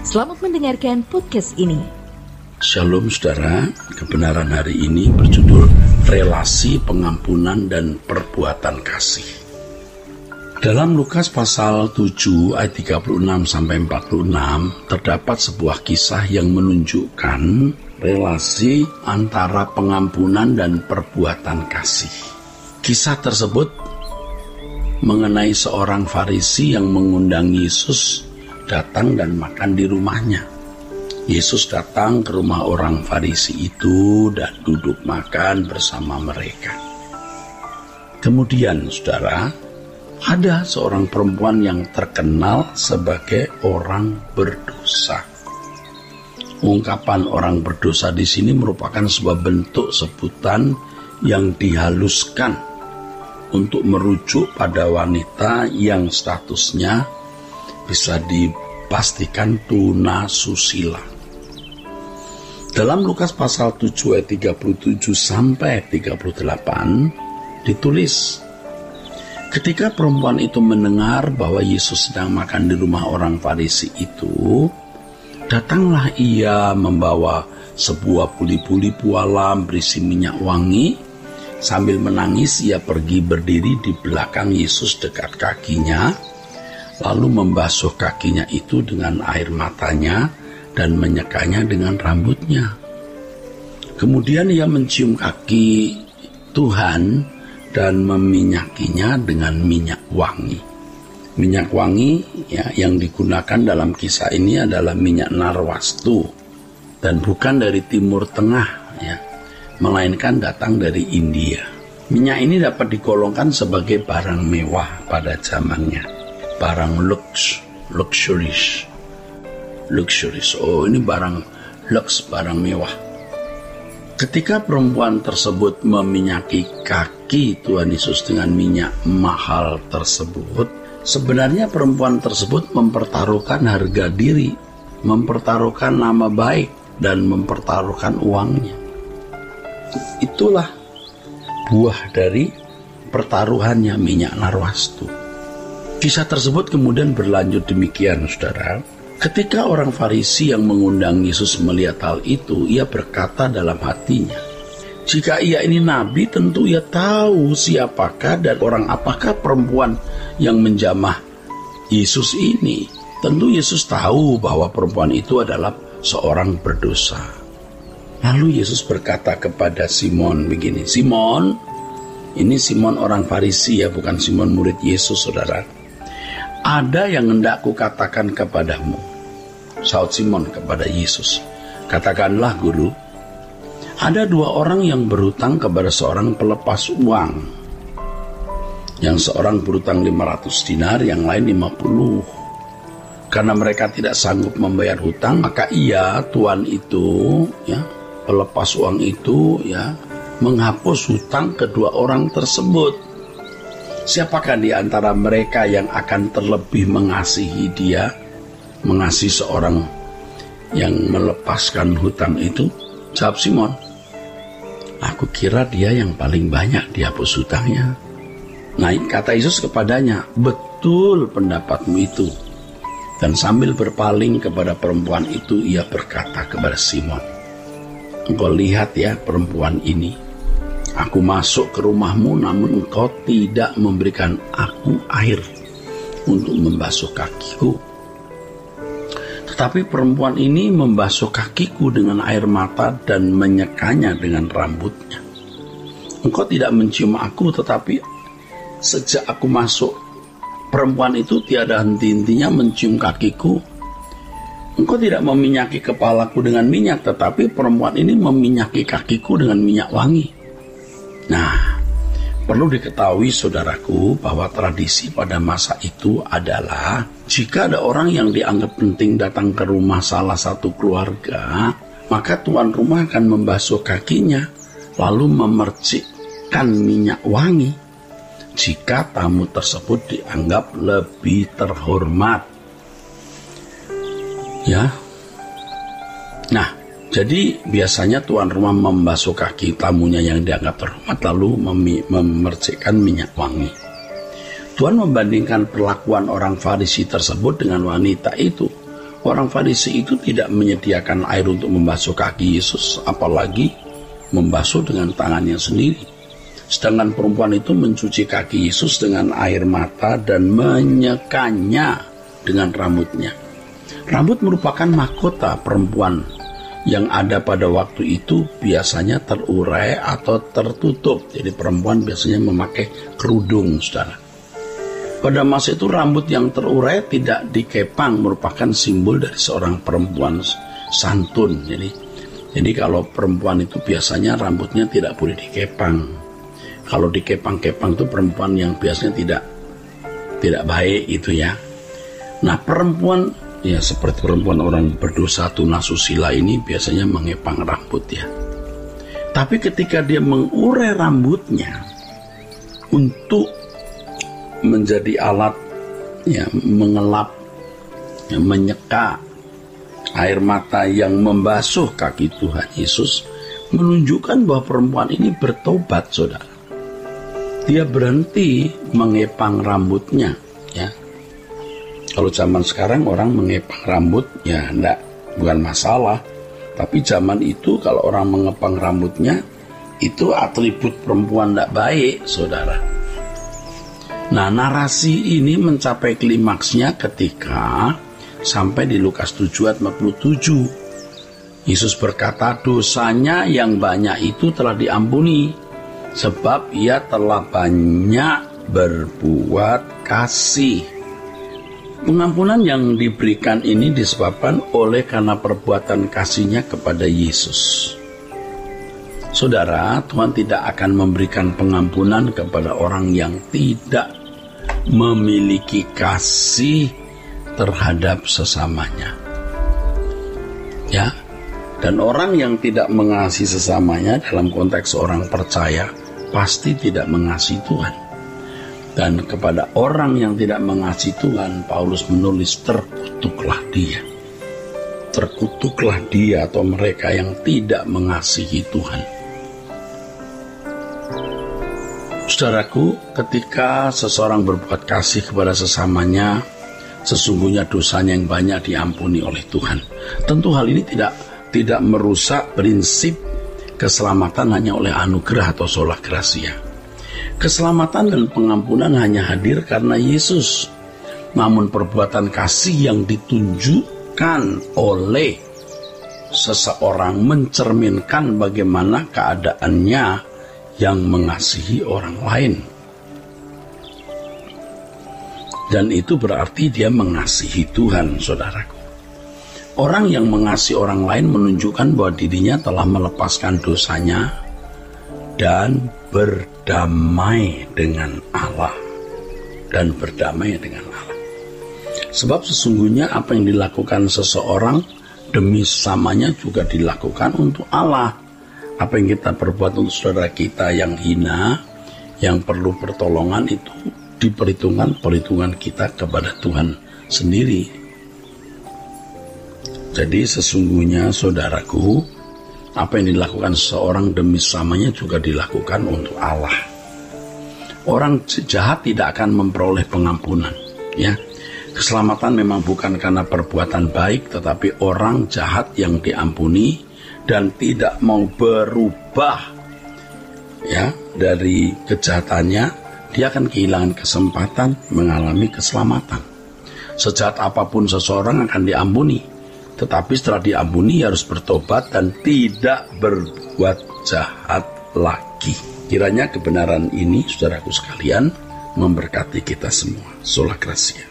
Selamat mendengarkan podcast ini. Shalom saudara, kebenaran hari ini berjudul Relasi Pengampunan dan Perbuatan Kasih. Dalam Lukas pasal 7 ayat 36-46 terdapat sebuah kisah yang menunjukkan relasi antara pengampunan dan perbuatan kasih. Kisah tersebut mengenai seorang Farisi yang mengundang Yesus datang dan makan di rumahnya. Yesus datang ke rumah orang Farisi itu dan duduk makan bersama mereka. Kemudian, saudara, ada seorang perempuan yang terkenal sebagai orang berdosa. Ungkapan orang berdosa di sini merupakan sebuah bentuk sebutan yang dihaluskan untuk merujuk pada wanita yang statusnya bisa dipastikan tunasusila. Dalam Lukas pasal 7 ayat 37 sampai 38 ditulis, ketika perempuan itu mendengar bahwa Yesus sedang makan di rumah orang Farisi itu, datanglah ia membawa sebuah puli-puli pualam berisi minyak wangi. Sambil menangis ia pergi berdiri di belakang Yesus dekat kakinya, lalu membasuh kakinya itu dengan air matanya dan menyekanya dengan rambutnya. Kemudian ia mencium kaki Tuhan dan meminyakinya dengan minyak wangi. Minyak wangi ya, yang digunakan dalam kisah ini adalah minyak narwastu dan bukan dari Timur Tengah ya, melainkan datang dari India. Minyak ini dapat digolongkan sebagai barang mewah pada zamannya. Barang luxuries. Oh, ini barang lux, barang mewah. Ketika perempuan tersebut meminyaki kaki Tuhan Yesus dengan minyak mahal tersebut, sebenarnya perempuan tersebut mempertaruhkan harga diri, mempertaruhkan nama baik, dan mempertaruhkan uangnya. Itulah buah dari pertaruhannya minyak narwastu. Kisah tersebut kemudian berlanjut demikian, saudara. Ketika orang Farisi yang mengundang Yesus melihat hal itu, ia berkata dalam hatinya, jika ia ini nabi, tentu ia tahu siapakah dan orang apakah perempuan yang menjamah Yesus ini. Tentu Yesus tahu bahwa perempuan itu adalah seorang berdosa. Lalu Yesus berkata kepada Simon begini, Simon, ini Simon orang Farisi ya, bukan Simon murid Yesus, saudara. Ada yang hendak kukatakan kepadamu. Saud Simon kepada Yesus, katakanlah guru. Ada dua orang yang berhutang kepada seorang pelepas uang. Yang seorang berhutang 500 dinar, yang lain 50. Karena mereka tidak sanggup membayar hutang, maka ia, tuan itu, ya, pelepas uang itu, ya, menghapus hutang kedua orang tersebut. Siapakah di antara mereka yang akan terlebih mengasihi dia, mengasihi seorang yang melepaskan hutang itu? Jawab Simon, aku kira dia yang paling banyak dihapus hutangnya. Nah, kata Yesus kepadanya, betul pendapatmu itu. Dan sambil berpaling kepada perempuan itu, ia berkata kepada Simon, engkau lihat ya perempuan ini. Aku masuk ke rumahmu, namun engkau tidak memberikan aku air untuk membasuh kakiku. Tetapi perempuan ini membasuh kakiku dengan air mata dan menyekanya dengan rambutnya. Engkau tidak mencium aku, tetapi sejak aku masuk, perempuan itu tiada henti-hentinya mencium kakiku. Engkau tidak meminyaki kepalaku dengan minyak, tetapi perempuan ini meminyaki kakiku dengan minyak wangi. Nah, perlu diketahui saudaraku bahwa tradisi pada masa itu adalah jika ada orang yang dianggap penting datang ke rumah salah satu keluarga, maka tuan rumah akan membasuh kakinya lalu memercikkan minyak wangi jika tamu tersebut dianggap lebih terhormat. Ya. Nah, jadi biasanya tuan rumah membasuh kaki tamunya yang dianggap terhormat lalu memercikkan minyak wangi. Tuhan membandingkan perlakuan orang Farisi tersebut dengan wanita itu. Orang Farisi itu tidak menyediakan air untuk membasuh kaki Yesus, apalagi membasuh dengan tangannya sendiri. Sedangkan perempuan itu mencuci kaki Yesus dengan air mata dan menyekanya dengan rambutnya. Rambut merupakan mahkota perempuan yang ada pada waktu itu, biasanya terurai atau tertutup. Jadi perempuan biasanya memakai kerudung, saudara. Pada masa itu rambut yang terurai tidak dikepang merupakan simbol dari seorang perempuan santun. Jadi kalau perempuan itu biasanya rambutnya tidak boleh dikepang. Kalau dikepang-kepang itu perempuan yang biasanya tidak baik itu ya. Nah, perempuan ya seperti perempuan orang berdosa tunasusila ini biasanya mengepang rambut ya. Tapi ketika dia mengurai rambutnya untuk menjadi alat ya mengelap, ya, menyeka air mata yang membasuh kaki Tuhan Yesus, menunjukkan bahwa perempuan ini bertobat, saudara. Dia berhenti mengepang rambutnya ya. Kalau zaman sekarang orang mengepang rambut ya bukan masalah. Tapi zaman itu kalau orang mengepang rambutnya itu atribut perempuan tidak baik, saudara. Nah, narasi ini mencapai klimaksnya ketika sampai di Lukas 7 ayat 47. Yesus berkata, dosanya yang banyak itu telah diampuni, sebab ia telah banyak berbuat kasih. Pengampunan yang diberikan ini disebabkan oleh karena perbuatan kasihnya kepada Yesus. Saudara, Tuhan tidak akan memberikan pengampunan kepada orang yang tidak memiliki kasih terhadap sesamanya. Ya, dan orang yang tidak mengasihi sesamanya dalam konteks orang percaya pasti tidak mengasihi Tuhan. Dan kepada orang yang tidak mengasihi Tuhan, Paulus menulis terkutuklah dia. Terkutuklah dia atau mereka yang tidak mengasihi Tuhan. Saudaraku, ketika seseorang berbuat kasih kepada sesamanya, sesungguhnya dosanya yang banyak diampuni oleh Tuhan. Tentu hal ini tidak merusak prinsip keselamatan hanya oleh anugerah atau sola gratia. Keselamatan dan pengampunan hanya hadir karena Yesus. Namun perbuatan kasih yang ditunjukkan oleh seseorang mencerminkan bagaimana keadaannya yang mengasihi orang lain. Dan itu berarti dia mengasihi Tuhan, saudaraku. Orang yang mengasihi orang lain menunjukkan bahwa dirinya telah melepaskan dosanya dan berdamai dengan Allah. Dan berdamai dengan Allah. Sebab sesungguhnya apa yang dilakukan seseorang demi sesamanya juga dilakukan untuk Allah. Apa yang kita perbuat untuk saudara kita yang hina, yang perlu pertolongan, itu diperhitungkan perhitungan kita kepada Tuhan sendiri. Jadi sesungguhnya saudaraku, apa yang dilakukan seseorang demi sesamanya juga dilakukan untuk Allah. Orang jahat tidak akan memperoleh pengampunan, ya. Keselamatan memang bukan karena perbuatan baik, tetapi orang jahat yang diampuni dan tidak mau berubah ya dari kejahatannya, dia akan kehilangan kesempatan mengalami keselamatan. Sejahat apapun seseorang akan diampuni, tetapi setelah diampuni harus bertobat dan tidak berbuat jahat lagi. Kiranya kebenaran ini, saudaraku sekalian, memberkati kita semua. Sola Gratia.